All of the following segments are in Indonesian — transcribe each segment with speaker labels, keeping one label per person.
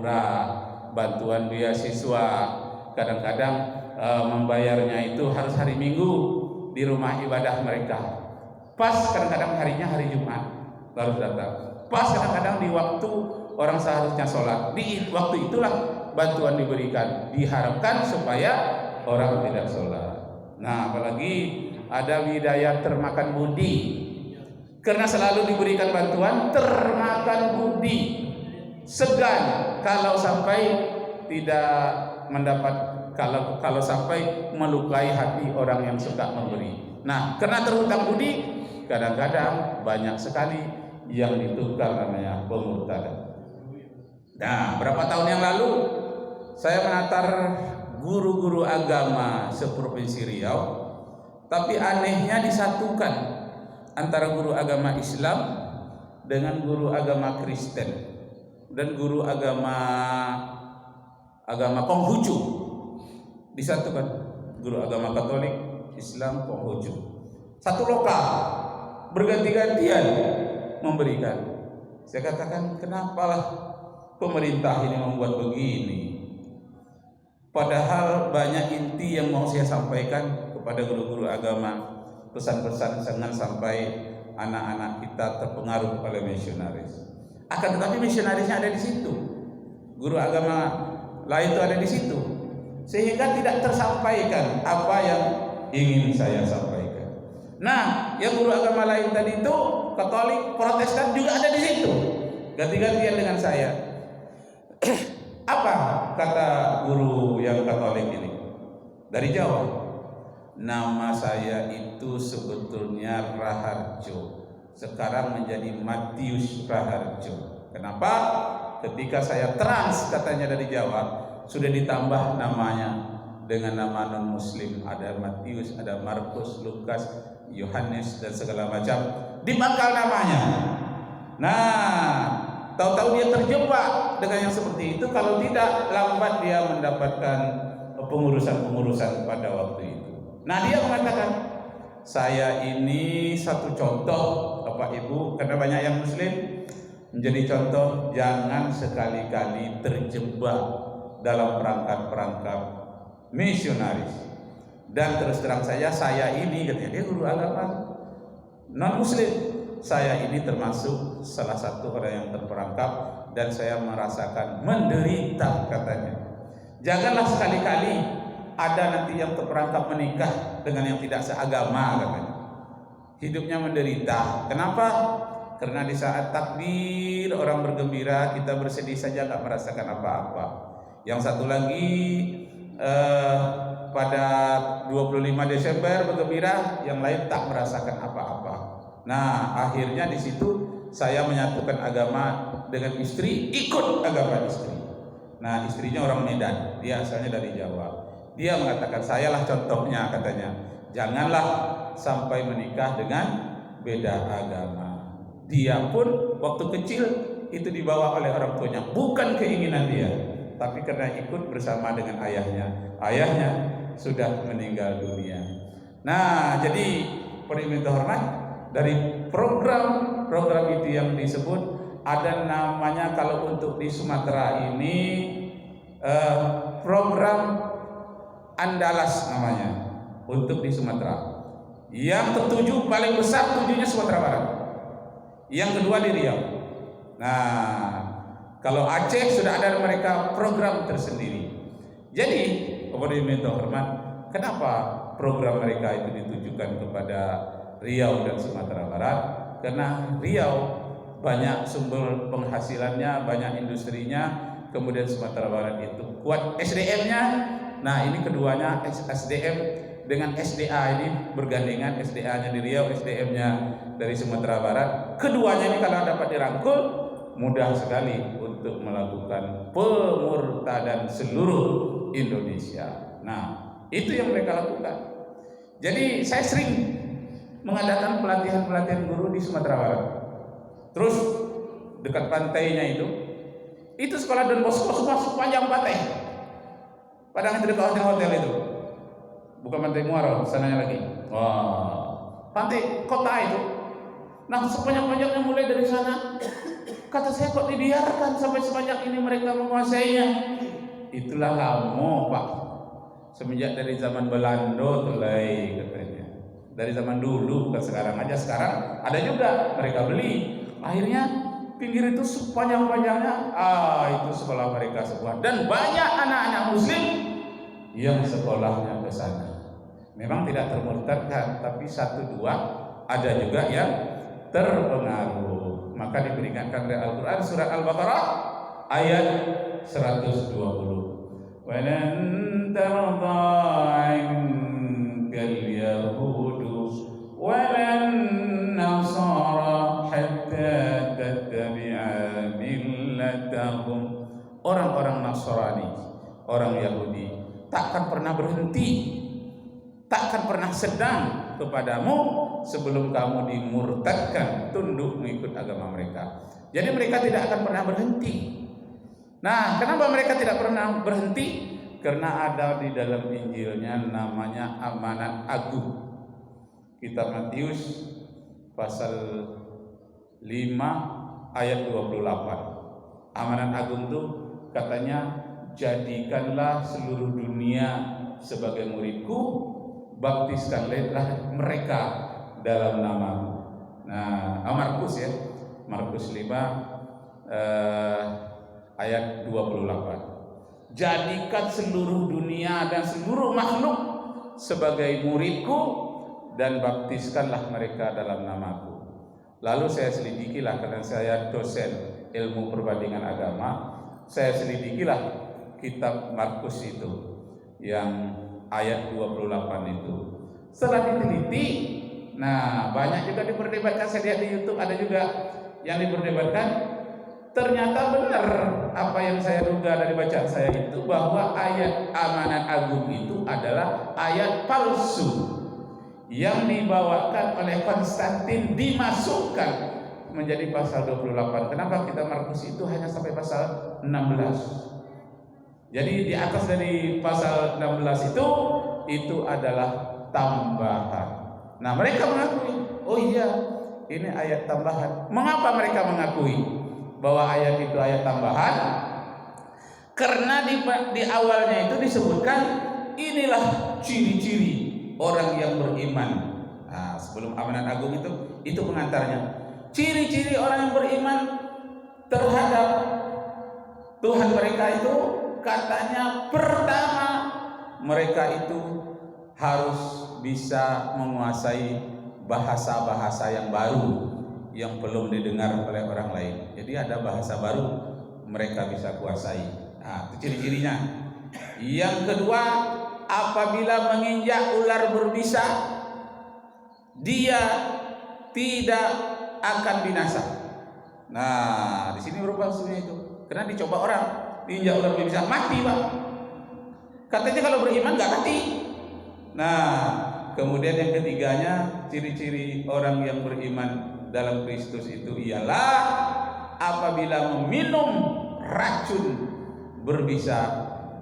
Speaker 1: murah, bantuan beasiswa. Kadang-kadang membayarnya itu harus hari Minggu di rumah ibadah mereka. Pas kadang-kadang harinya hari Jumat baru datang. Pas kadang-kadang di waktu orang seharusnya sholat. Di waktu itulah bantuan diberikan. Diharapkan supaya orang tidak sholat. Nah, apalagi ada wilayah termakan budi, karena selalu diberikan bantuan, termakan budi, segan kalau sampai tidak mendapat, kalau sampai melukai hati orang yang suka memberi. Nah, karena terhutang budi, kadang-kadang banyak sekali yang ditukar namanya pemurtadan. Nah, berapa tahun yang lalu saya menantar guru-guru agama seprovinsi Riau, tapi anehnya disatukan antara guru agama Islam dengan guru agama Kristen dan guru agama Konghucu. Disatukan guru agama Katolik, Islam, Konghucu. Satu lokal, berganti-gantian memberikan. Saya katakan, kenapalah pemerintah ini membuat begini? Padahal banyak inti yang mau saya sampaikan kepada guru-guru agama, pesan-pesan jangan sampai anak-anak kita terpengaruh oleh misionaris. Akan tetapi misionarisnya ada di situ, guru agama lain itu ada di situ, sehingga tidak tersampaikan apa yang ingin saya sampaikan. Nah, yang guru agama lain tadi itu Katolik, Protestan juga ada di situ, ganti-gantian dengan saya. Apa kata guru yang Katolik ini? Dari Jawa. Nama saya itu sebetulnya Raharjo, sekarang menjadi Matius Raharjo. Kenapa? Ketika saya trans katanya dari Jawa, sudah ditambah namanya dengan nama non muslim, ada Matius, ada Markus, Lukas, Yohanes dan segala macam, dibakal namanya. Nah, tahu-tahu dia terjebak dengan yang seperti itu. Kalau tidak, lambat dia mendapatkan pengurusan pada waktu itu. Nah, dia mengatakan, saya ini satu contoh Bapak Ibu, karena banyak yang muslim, menjadi contoh jangan sekali-kali terjebak dalam perangkap-perangkap misionaris. Dan terus terang saya ini, katanya dia guru agama non muslim, saya ini termasuk salah satu orang yang terperangkap dan saya merasakan menderita, katanya. Janganlah sekali-kali ada nanti yang terperangkap menikah dengan yang tidak seagama, katanya. Hidupnya menderita. Kenapa? Karena di saat takbir orang bergembira, kita bersedih saja nggak merasakan apa-apa. Yang satu lagi pada 25 Desember bergembira, yang lain tak merasakan apa-apa. Nah, akhirnya di situ saya menyatukan agama dengan istri, ikut agama istri. Nah, istrinya orang Medan, dia asalnya dari Jawa. Dia mengatakan, sayalah contohnya, katanya. Janganlah sampai menikah dengan beda agama. Dia pun waktu kecil itu dibawa oleh orang tuanya, bukan keinginan dia, tapi karena ikut bersama dengan ayahnya. Ayahnya sudah meninggal dunia. Nah, jadi pemirsa hormat, dari program itu yang disebut ada namanya, kalau untuk di Sumatera ini program Andalas namanya untuk di Sumatera. Yang tertuju paling besar tujuannya Sumatera Barat. Yang kedua di Riau. Nah, kalau Aceh sudah ada mereka program tersendiri. Jadi, kepada minta hormat, kenapa program mereka itu ditujukan kepada Riau dan Sumatera Barat? Karena Riau banyak sumber penghasilannya, banyak industrinya, kemudian Sumatera Barat itu kuat SDM-nya. Nah, ini keduanya SDM dengan SDA ini bergandengan, SDA-nya di Riau, SDM-nya dari Sumatera Barat. Keduanya ini kalau dapat dirangkul, mudah sekali untuk melakukan pemurtadan seluruh Indonesia. Nah, itu yang mereka lakukan. Jadi saya sering mengadakan pelatihan guru di Sumatera Barat. Terus dekat pantainya itu sekolah Don Bosco semua sepanjang pantai. Padahal itu dekat hotel itu. Bukan pantai Muaro, sananya lagi. Wah, pantai kota itu. Nah, sebanyak-banyaknya mulai dari sana. Kata saya, kok dibiarkan sampai sebanyak ini mereka menguasainya? Itulah lama, Pak. Semenjak dari zaman Belanda mulai katanya. Dari zaman dulu, bukan sekarang aja. Sekarang ada juga mereka beli. Akhirnya pinggir itu sepanjang-panjangnya, itu sekolah mereka semua. Dan banyak anak-anak muslim yang sekolahnya ke sana. Memang tidak termurtadkan, tapi satu dua ada juga yang terpengaruh. Maka diperingatkan oleh Al-Quran surat Al-Baqarah ayat 120. Walan tarda 'ankal yahudu walan nasara hatta tattabi'a millatahum. Orang-orang Nasrani, orang Yahudi takkan pernah berhenti, takkan pernah sedang kepadamu sebelum kamu dimurtadkan, tunduk mengikut agama mereka. Jadi mereka tidak akan pernah berhenti. Nah, kenapa mereka tidak pernah berhenti? Karena ada di dalam Injilnya namanya amanat agung. Kitab Matius pasal 5 ayat 28. Amanat agung itu katanya, jadikanlah seluruh dunia sebagai muridku, baptiskanlah mereka dalam namamu. Nah, Markus ya, Markus 5 ayat 28. Jadikan seluruh dunia dan seluruh makhluk sebagai muridku dan baptiskanlah mereka dalam namaku. Lalu saya selidikilah, karena saya dosen ilmu perbandingan agama, saya selidikilah kitab Markus itu yang ayat 28 itu. Setelah diteliti, nah banyak juga diperdebatkan. Saya lihat di YouTube ada juga yang diperdebatkan. Ternyata benar apa yang saya duga dari bacaan saya itu, bahwa ayat amanat agung itu adalah ayat palsu yang dibawakan oleh Konstantin, dimasukkan menjadi pasal 28. Kenapa kita Markus itu hanya sampai pasal 16? Jadi di atas dari pasal 16 itu adalah tambahan. Nah, mereka mengakui, oh iya, ini ayat tambahan. Mengapa mereka mengakui bahwa ayat itu ayat tambahan? Karena di awalnya itu disebutkan inilah ciri-ciri orang yang beriman. Nah, sebelum amanat agung itu pengantarnya. Ciri-ciri orang yang beriman terhadap Tuhan mereka itu, katanya pertama, mereka itu harus bisa menguasai bahasa-bahasa yang baru yang belum didengar oleh orang lain. Jadi ada bahasa baru mereka bisa kuasai. Nah, itu ciri-cirinya. Yang kedua, apabila menginjak ular berbisa, dia tidak akan binasa. Nah, di sini berubah maksudnya itu. Karena dicoba orang, diinjak ular berbisa, mati, Pak. Katanya kalau beriman nggak mati. Nah, kemudian yang ketiganya, ciri-ciri orang yang beriman dalam Kristus itu ialah apabila meminum racun berbisa,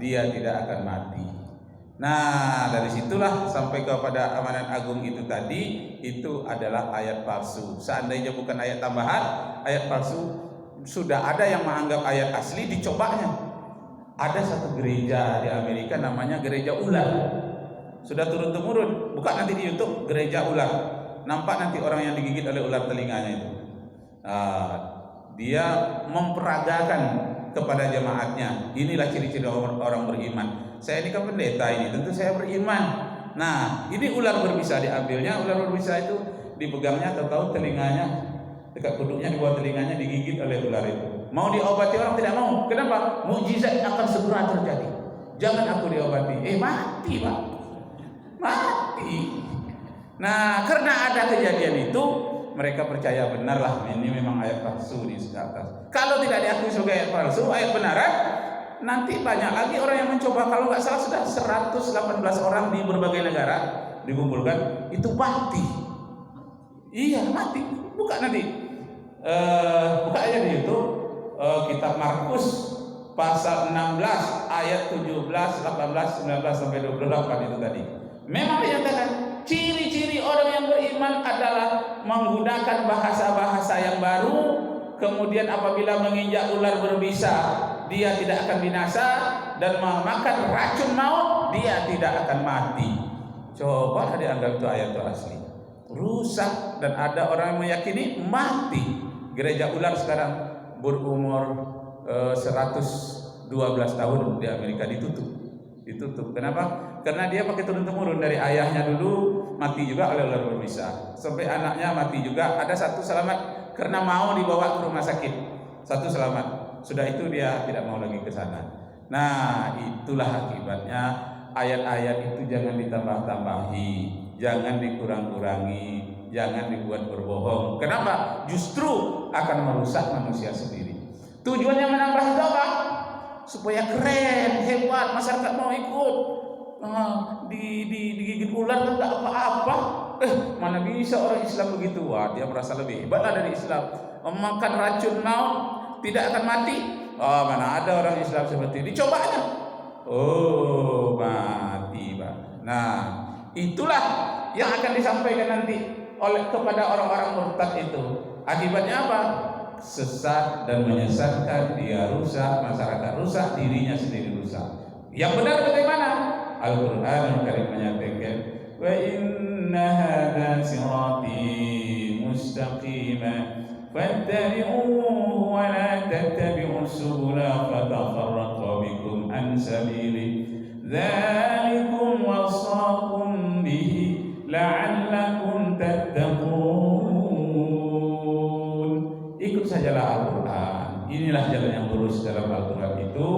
Speaker 1: dia tidak akan mati. Nah, dari situlah sampai kepada amanat agung itu tadi, itu adalah ayat palsu. Seandainya bukan ayat tambahan, ayat palsu, sudah ada yang menganggap ayat asli, dicobanya. Ada satu gereja di Amerika namanya gereja ular. Sudah turun-temurun, buka nanti di YouTube, gereja ular. Nampak nanti orang yang digigit oleh ular telinganya itu. Dia memperagakan kepada jemaatnya, inilah ciri-ciri orang beriman. Saya ini kan pendeta ini, tentu saya beriman. Nah, ini ular berbisa diambilnya, ular berbisa itu dipegangnya, tahu telinganya, dekat kuduknya, di bawah telinganya digigit oleh ular itu. Mau diobati orang tidak mau. Kenapa? Mukjizat akan segera terjadi. Jangan aku diobati. Mati, Pak. Mati. Nah, karena ada kejadian itu, mereka percaya benarlah ini memang ayat palsu di atas. Kalau tidak diakui sebagai ayat palsu, ayat benaran, nanti banyak lagi orang yang mencoba. Kalau nggak salah sudah 118 orang di berbagai negara dikumpulkan, itu mati. Iya, mati. Buka nanti. Buka aja di YouTube, kitab Markus pasal 16 ayat 17, 18, 19 sampai 28 itu tadi. Memang dinyatakan ciri-ciri orang yang beriman adalah menggunakan bahasa-bahasa yang baru. Kemudian apabila menginjak ular berbisa, dia tidak akan binasa, dan memakan racun maut, dia tidak akan mati. Coba dianggap itu ayat itu asli. Rusak, dan ada orang yang meyakini mati. Gereja ular sekarang berumur 112 tahun di Amerika ditutup. Kenapa? Karena dia pakai turun-temurun dari ayahnya dulu mati juga oleh ular berbisa, sampai anaknya mati juga. Ada satu selamat karena mau dibawa ke rumah sakit, satu selamat. Sudah itu dia tidak mau lagi ke sana. Nah, itulah akibatnya ayat-ayat itu jangan ditambah-tambahi, jangan dikurang-kurangi, jangan dibuat berbohong. Kenapa? Justru akan merusak manusia sendiri. Tujuannya menambah itu apa? Supaya keren, hebat, masyarakat mau ikut. Digigit ular kan tak apa-apa. Mana bisa orang Islam begitu? Wah, dia merasa lebih hebatlah dari Islam. Memakan racun maut tidak akan mati. Mana ada orang Islam seperti ini? Cobanya. Oh, mati, Pak. Nah, itulah yang akan disampaikan nanti oleh kepada orang-orang murtad itu. Akibatnya apa? Sesat dan menyesatkan, dia rusak, masyarakat rusak, dirinya sendiri rusak. Yang benar bagaimana? Al-Qur'an Karim menyatakan, wa inna hadza sirati mustaqima fattabi'uhu wa la tattabi'us subula fatafarraqa bikum an sabili dzalikum wasaqum bihi la'allakum tattaqun. Ikut sajalah Al-Quran. Inilah jalan yang lurus dalam Al-Quran itu.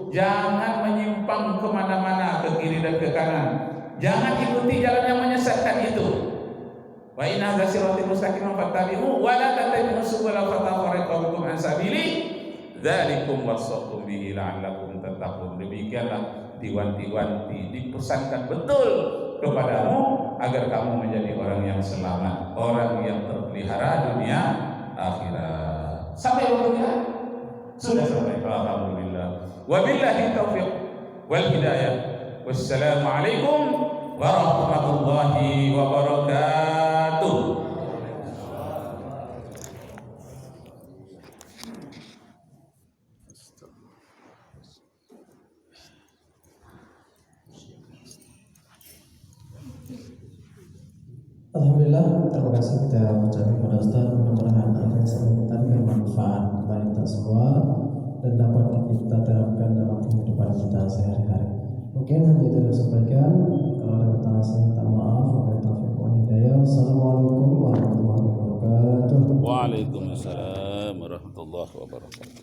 Speaker 1: Jangan menyimpang kemana-mana, ke kiri dan ke kanan. Jangan ikuti jalan yang menyesatkan itu. Wa inna hadza siratal mustaqim fattabi'u wa la tattabi'us subula fatafarraqa bikum an sabili dzalikum wasaqum bihi la'allakum tattaqun. Demikianlah diwanti-wanti, dipesankan betul kepadamu agar kamu menjadi orang yang selamat, orang yang terpelihara dunia akhirat. Sampai waktunya sudah sampai. Alhamdulillah. Wabillahi taufiq wal hidayah. Wassalamualaikum warahmatullahi wabarakatuh.
Speaker 2: Alhamdulillah, terima kasih kita ucapkan kepada Ustaz. Mudah-mudahan apa yang saya sampaikan bermanfaat bagi kita semua dan dapat kita terapkan dalam kehidupan kita sehari-hari. Mungkin hanya itu yang saya sampaikan. Kalau ada pertanyaan saya minta maaf. Wabillahi taufiq wal hidayah. Wassalamualaikum warahmatullahi wabarakatuh.
Speaker 3: Waalaikumsalam warahmatullahi wabarakatuh.